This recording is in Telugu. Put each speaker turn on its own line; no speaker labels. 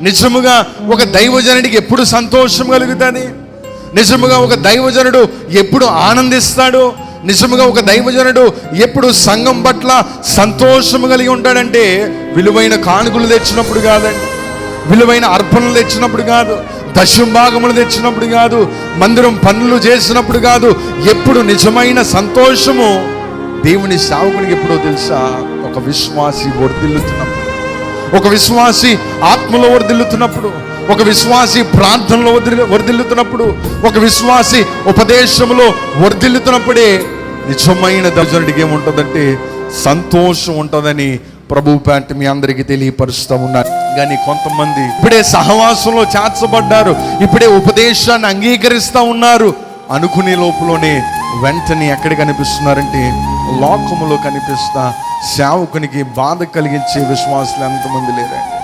నిజముగా ఒక దైవజనుడికి ఎప్పుడు సంతోషం కలుగుతుంది? నిజముగా ఒక దైవజనుడు ఎప్పుడు ఆనందిస్తాడు? నిజముగా ఒక దైవజనుడు ఎప్పుడు సంఘం పట్ల సంతోషం కలిగి ఉంటాడంటే విలువైన కానుకలు తెచ్చినప్పుడు కాదండి, విలువైన అర్పణలు తెచ్చినప్పుడు కాదు, దశంభాగములు తెచ్చినప్పుడు కాదు, మందిరం పనులు చేసినప్పుడు కాదు. ఎప్పుడు నిజమైన సంతోషము దేవుని సేవకునికి ఎప్పుడో తెలుసా? ఒక విశ్వాసి వర్ధిల్లుతున్నప్పుడు, ఒక విశ్వాసి ఆత్మలో వర్ధిల్లుతున్నప్పుడు, ఒక విశ్వాసి ప్రార్థనలో వర్ధిల్లుతున్నప్పుడు, ఒక విశ్వాసి ఉపదేశంలో వర్ధిల్లుతున్నప్పుడే నిజమైన దైవజనుడికి ఏముంటుందంటే సంతోషం ఉంటుందని ప్రభు పేట మీ అందరికీ తెలియపరుస్తూ ఉన్నారు. కానీ కొంతమంది ఇప్పుడే సహవాసంలో చేర్చబడ్డారు, ఇప్పుడే ఉపదేశాన్ని అంగీకరిస్తూ ఉన్నారు అనుకునే లోపలనే వెంటనే ఎక్కడ కనిపిస్తున్నారంటే లోకములో కనిపిస్తా సేవకునికి బాధ కలిగించే విశ్వాసులు ఎంతమంది లేరండి.